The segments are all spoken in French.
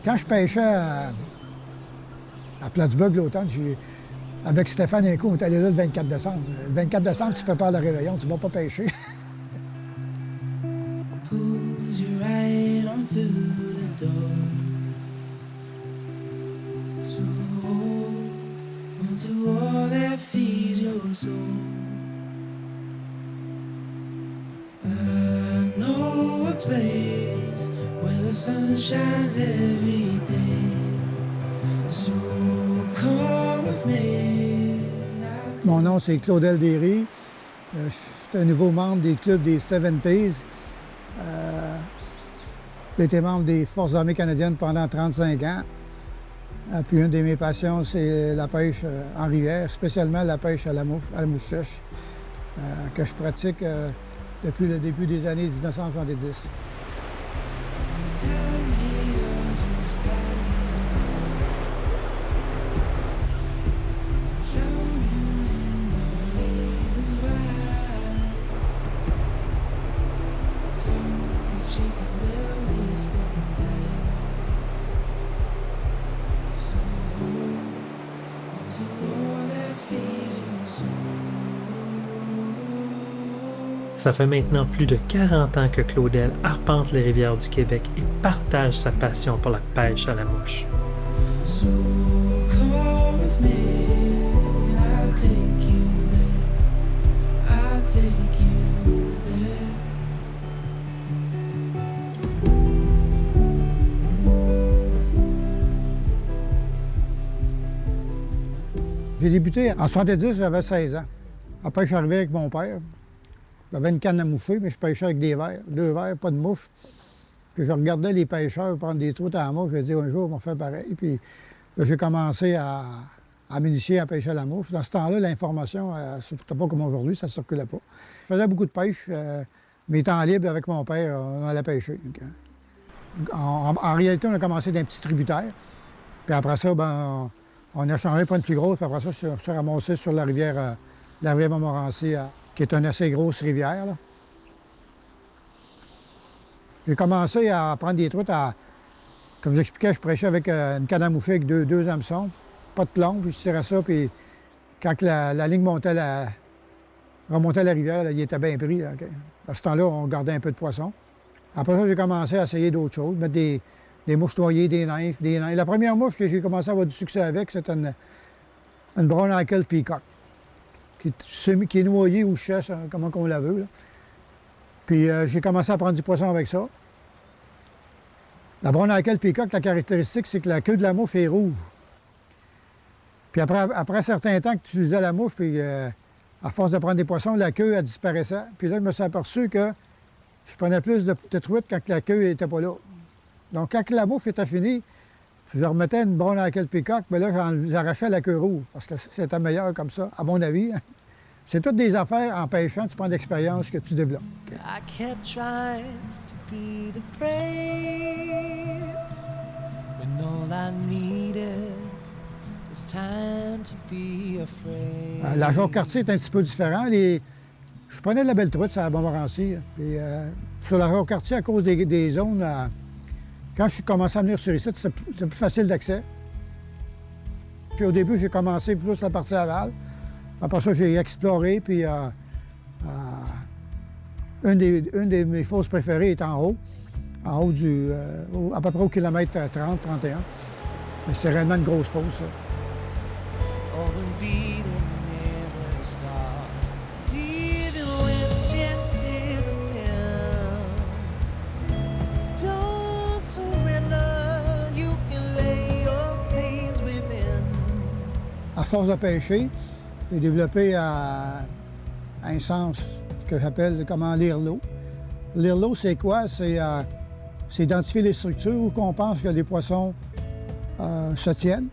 Quand je pêchais à Plattsburgh l'automne, avec Stéphane et un coup, on est allé là le 24 décembre. Le 24 décembre, tu prépares le réveillon, tu ne vas pas pêcher. Pulls you right on through the door. So hold onto all that feeds your soul. I know a place where the sun shines every day. So come with me. Mon nom, c'est Claudel Derry. Je suis un nouveau membre des clubs des 70s. J'ai été membre des Forces armées canadiennes pendant 35 ans. Puis une de mes passions, c'est la pêche en rivière, spécialement la pêche à la mouche sèche, que je pratique depuis le début des années 1970. Ça fait maintenant plus de 40 ans que Claudel arpente les rivières du Québec et partage sa passion pour la pêche à la mouche. So come with me, I'll take you there, I'll take you there. J'ai débuté en 70, j'avais 16 ans. Après, je suis arrivé avec mon père. J'avais une canne à mouffer, mais je pêchais avec des verres. 2 verres, pas de mouche. Puis je regardais les pêcheurs prendre des truites à la mouche. J'ai dit un jour, on va faire pareil. Puis là, j'ai commencé à m'initier à pêcher à la mouche. Dans ce temps-là, l'information, c'était pas comme aujourd'hui, ça ne circulait pas. Je faisais beaucoup de pêche. Mes temps libres avec mon père, on allait pêcher. En réalité, on a commencé d'un petit tributaire. Puis après ça, ben, on a changé pour une plus grosse. Puis après ça, on s'est ramassé sur la rivière Montmorency, qui est une assez grosse rivière, là. J'ai commencé à prendre des truites comme j'expliquais, je pêchais avec une canne à moucher avec deux hameçons, pas de plomb, puis je tirais ça, puis quand la ligne remontait la rivière, là, il était bien pris. Là, okay. À ce temps-là, on gardait un peu de poisson. Après ça, j'ai commencé à essayer d'autres choses, mettre des mouches noyées, des nymphes, La première mouche que j'ai commencé à avoir du succès avec, c'était une brown-ankle peacock, qui est noyée ou chèche, comment on la veut. Là. Puis j'ai commencé à prendre du poisson avec ça. La brown-ankle peacock, la caractéristique, c'est que la queue de la mouche est rouge. Puis après un certain temps que tu utilisais la mouche, puis à force de prendre des poissons, la queue, elle disparaissait. Puis là, je me suis aperçu que je prenais plus de truites quand la queue n'était pas là. Donc, quand la mouche était finie, je remettais une brown-ankle peacock, mais là, j'arrachais la queue rouge, parce que c'était meilleur comme ça, à mon avis. C'est toutes des affaires en pêchant, tu prends d'expérience que tu développes. Okay. I kept trying to be the brave when all I needed was time to be afraid. La Jacques-Cartier est un petit peu différent. Je prenais de la belle truite sur la Montmorency. Puis sur la Jacques-Cartier, à cause des zones, quand je suis commencé à venir sur ici, c'était plus facile d'accès. Puis au début, j'ai commencé plus la partie aval. Après ça, j'ai exploré, puis une de mes fosses préférées est en haut à peu près au kilomètre 30, 31. Mais c'est réellement une grosse fosse, ça. À force de pêcher, j'ai développé un sens que j'appelle comment lire l'eau. Lire l'eau, c'est quoi? C'est identifier les structures où on pense que les poissons se tiennent.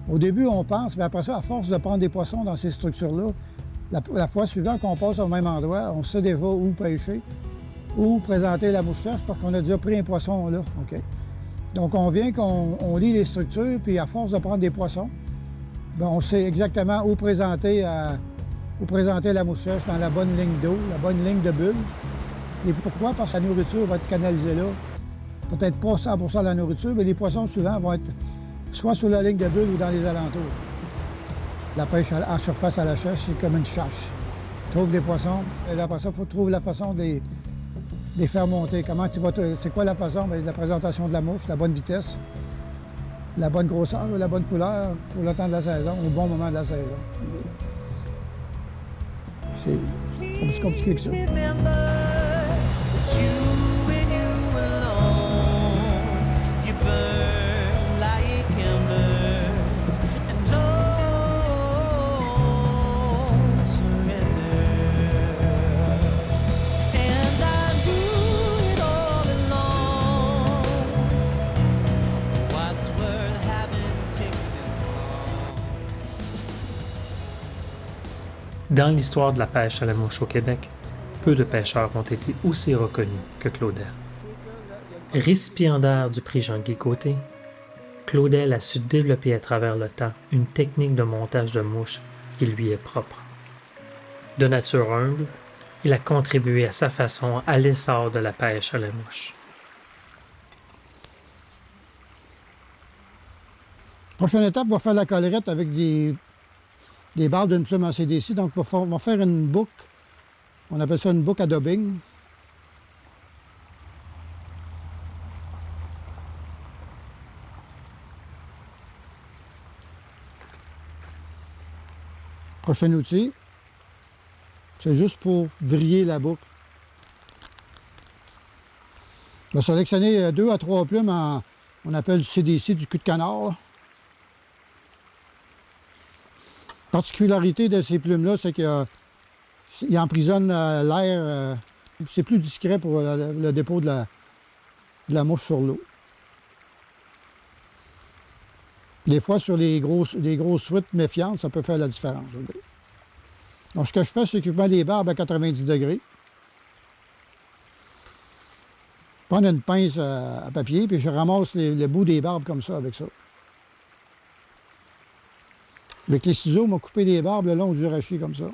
Au début, on pense, mais après ça, à force de prendre des poissons dans ces structures-là, la fois suivante qu'on passe au même endroit, on sait déjà où pêcher, où présenter la mouche sèche parce qu'on a déjà pris un poisson là. Okay? Donc, on vient qu'on lit les structures, puis à force de prendre des poissons, bien, on sait exactement où présenter la mouche sèche dans la bonne ligne d'eau, la bonne ligne de bulles. Et pourquoi? Parce que la nourriture va être canalisée là. peut-être pas 100% de la nourriture, mais les poissons, souvent, vont être soit sur la ligne de bulle ou dans les alentours. La pêche en surface à la chasse, c'est comme une chasse. Tu trouves des poissons, et après ça, il faut trouver la façon de les faire monter. Comment tu vas c'est quoi la façon? Bien, la présentation de la mouche, la bonne vitesse, la bonne grosseur, la bonne couleur pour le temps de la saison, au bon moment de la saison. C'est pas plus compliqué que ça. Remember, it's you and you alone. You burn like embers and don't surrender. And I knew it all along. What's worth having takes this long. Dans l'histoire de la pêche à la mouche au Québec, peu de pêcheurs ont été aussi reconnus que Claudel. Récipiendaire du prix Jean-Guy Côté, Claudel a su développer à travers le temps une technique de montage de mouches qui lui est propre. De nature humble, il a contribué à sa façon à l'essor de la pêche à la mouche. Prochaine étape, on va faire la collerette avec des barres d'une plume en CDC. Donc, on va faire une boucle. On appelle ça une boucle à dubbing. Prochain outil, c'est juste pour vriller la boucle. On va sélectionner 2 à 3 plumes on appelle du CDC, du cul de canard. Là. La particularité de ces plumes-là, c'est qu'ils emprisonnent l'air. C'est plus discret pour le dépôt de la mouche sur l'eau. Des fois, sur les grosses truites méfiantes, ça peut faire la différence. Donc, ce que je fais, c'est que je mets les barbes à 90 degrés. Prendre une pince à papier, puis je ramasse le bout des barbes comme ça, avec ça. Avec les ciseaux, on m'a coupé les barbes le long du rachis, comme ça.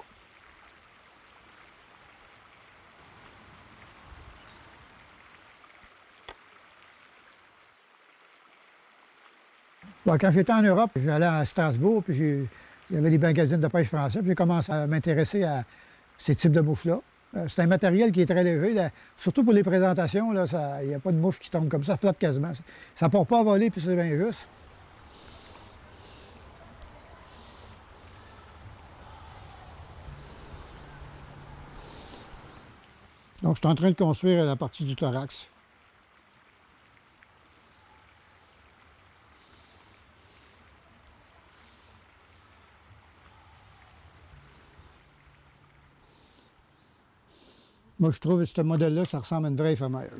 Bon, quand j'étais en Europe, j'allais à Strasbourg, puis il y avait des magazines de pêche français, puis j'ai commencé à m'intéresser à ces types de mouches-là. C'est un matériel qui est très léger, là, surtout pour les présentations, il n'y a pas de mouche qui tombe comme ça, flotte quasiment. Ça ne part pas à voler, puis c'est bien juste. Donc, je suis en train de construire la partie du thorax. Moi, je trouve que ce modèle-là, ça ressemble à une vraie femelle.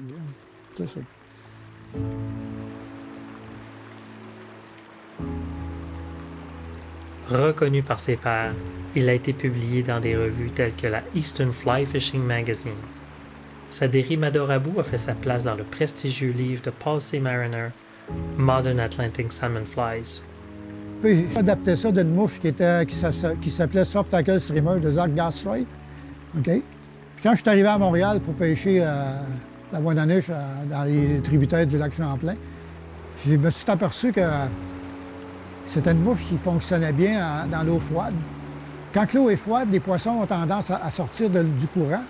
C'est ça. Reconnu par ses pairs, il a été publié dans des revues telles que la Eastern Fly Fishing Magazine. Sa dérive Adorabou a fait sa place dans le prestigieux livre de Paul C. Mariner, Modern Atlantic Salmon Flies. Puis j'ai adapté ça d'une mouche qui s'appelait Soft Tackle Streamer de Zach Gastrait. OK? Puis quand je suis arrivé à Montréal pour pêcher la Bois-de-Niche dans les tributaires du lac Champlain, je me suis aperçu que c'était une mouche qui fonctionnait bien dans l'eau froide. Quand l'eau est froide, les poissons ont tendance à sortir du courant.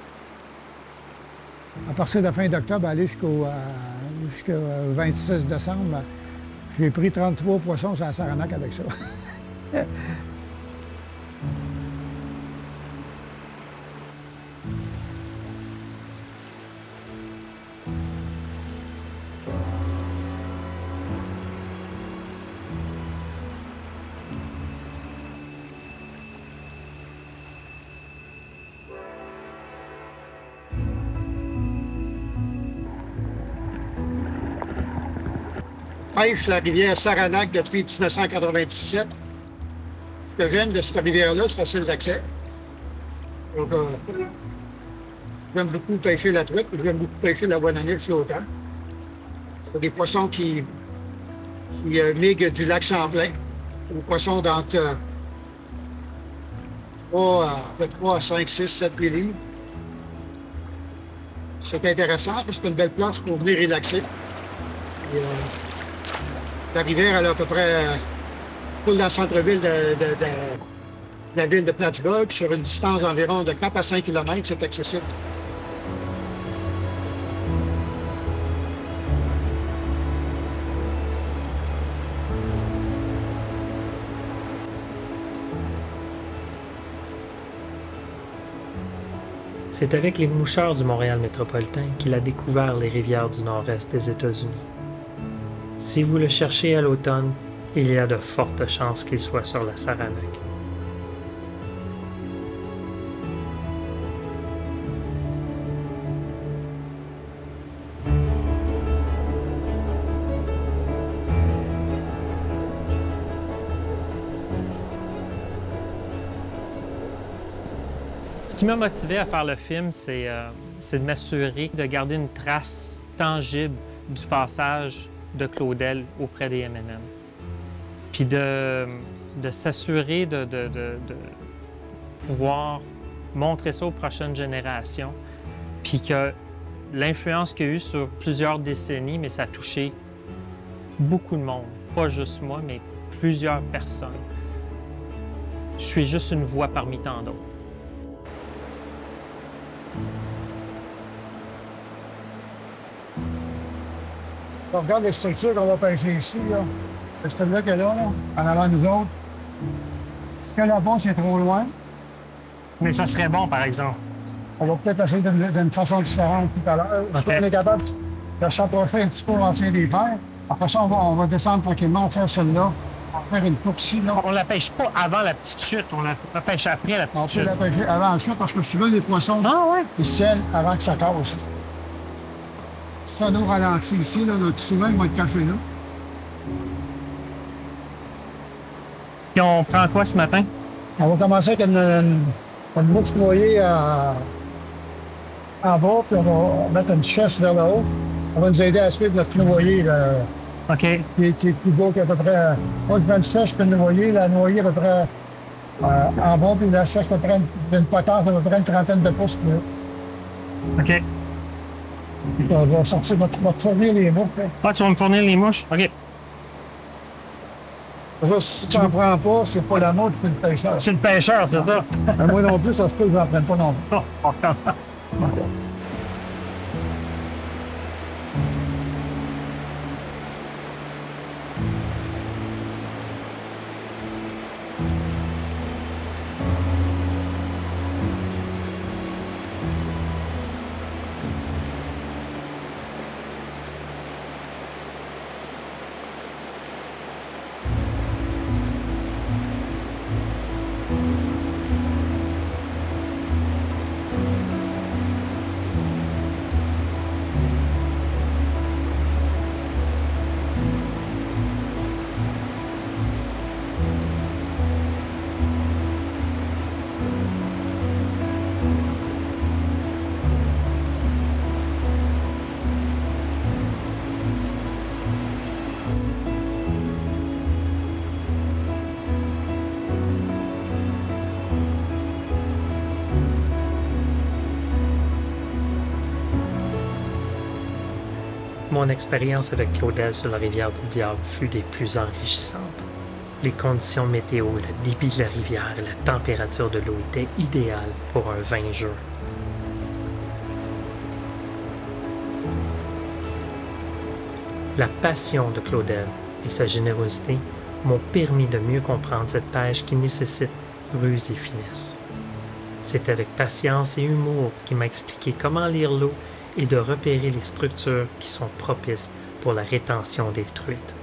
À partir de fin d'octobre, aller jusqu'au 26 décembre, j'ai pris 33 poissons sur la Saranac avec ça. Pêche la rivière Saranac depuis 1997. Ce que j'aime de cette rivière-là, c'est facile d'accès. Donc, j'aime beaucoup pêcher la truite, j'aime beaucoup pêcher la Bois-de-Niche l'automne. C'est des poissons qui migrent du lac Champlain, aux poissons d'entre 3 à 5, 6, 7, 8 livres. C'est intéressant parce que c'est une belle place pour venir relaxer. Puis, la rivière, elle a à peu près coule dans le centre-ville de la ville de Plattsburgh sur une distance d'environ de 4 à 5 km, c'est accessible. C'est avec les moucheurs du Montréal métropolitain qu'il a découvert les rivières du nord-est des États-Unis. Si vous le cherchez à l'automne, il y a de fortes chances qu'il soit sur la Saranac. Ce qui m'a motivé à faire le film, c'est de m'assurer de garder une trace tangible du passage de Claudel auprès des M&M. Puis de s'assurer de pouvoir montrer ça aux prochaines générations. Puis que l'influence qu'il y a eu sur plusieurs décennies, mais ça a touché beaucoup de monde. Pas juste moi, mais plusieurs personnes. Je suis juste une voix parmi tant d'autres. On regarde les structures qu'on va pêcher ici, là. C'est celle-là qu'elle est là, en avant de nous autres. Ce que là-bas, c'est trop loin. Mais ça serait bon, par exemple. On va peut-être essayer d'une façon différente tout à l'heure. Si on est capable de s'approcher un petit peu l'ancien des fers. Après ça, on va descendre tranquillement, faire celle-là. On va faire une coupe ici, là. On la pêche pas avant la petite chute, on la pêche après la petite On chute. peut la pêcher avant la chute parce que souvent, les poissons, ils sèlent avant que ça casse. Ça nous ralentit ici, là, souvent, ils vont être cachés là. Puis on prend quoi ce matin? On va commencer avec une mouche noyée en bas, puis on va mettre une chasse vers le haut. On va nous aider à suivre notre noyer, là, OK. qui est plus beau qu'à peu près. Moi, je mets une chasse puis une noyer. La noyer à peu près en bas, puis la chasse à peu près d'une potence à peu près une trentaine de pouces. Plus haut. OK. Puis on va sortir, on va fournir les mouches. Là. Ah, tu vas me fournir les mouches? OK. Ça, si tu n'en prends pas, c'est pas la mouche, c'est le pêcheur. Je suis le pêcheur, c'est ça? Moi non plus, ça se peut que je n'en prenne pas non plus. Mon expérience avec Claudel sur la rivière du Diable fut des plus enrichissantes. Les conditions météo, le débit de la rivière et la température de l'eau étaient idéales pour un 20 jours. La passion de Claudel et sa générosité m'ont permis de mieux comprendre cette pêche qui nécessite ruse et finesse. C'est avec patience et humour qu'il m'a expliqué comment lire l'eau et de repérer les structures qui sont propices pour la rétention des truites.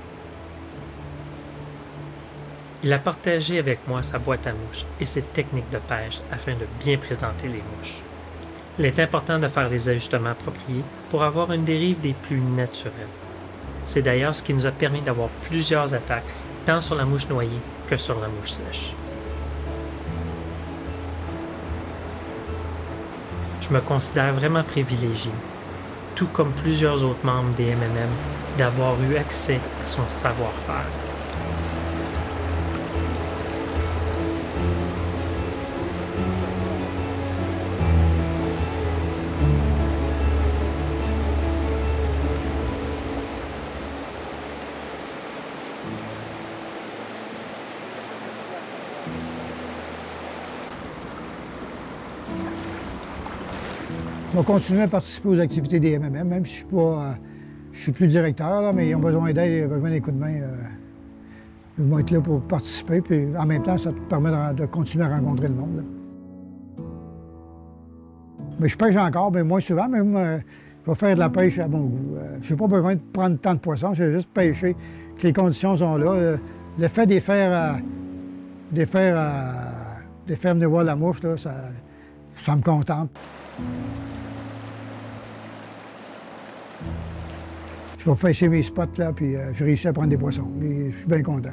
Il a partagé avec moi sa boîte à mouches et ses techniques de pêche afin de bien présenter les mouches. Il est important de faire les ajustements appropriés pour avoir une dérive des plus naturelles. C'est d'ailleurs ce qui nous a permis d'avoir plusieurs attaques tant sur la mouche noyée que sur la mouche sèche. Je me considère vraiment privilégié, tout comme plusieurs autres membres des M&M, d'avoir eu accès à son savoir-faire. Je vais continuer à participer aux activités des MMM, même si je suis plus directeur, là, mais ils ont besoin d'aide et besoin des coups de main. Ils vont être là pour participer, puis en même temps, ça te permet de continuer à rencontrer le monde. Là. Mais je pêche encore, mais moins souvent, mais moi, je vais faire de la pêche à mon goût. Je n'ai pas besoin de prendre tant de poissons, je vais juste pêcher, que les conditions sont là. Le fait de les faire venir voir la mouche, là, ça me contente. Je vais pêcher mes spots, là, puis j'ai réussi à prendre des poissons. Et je suis bien content.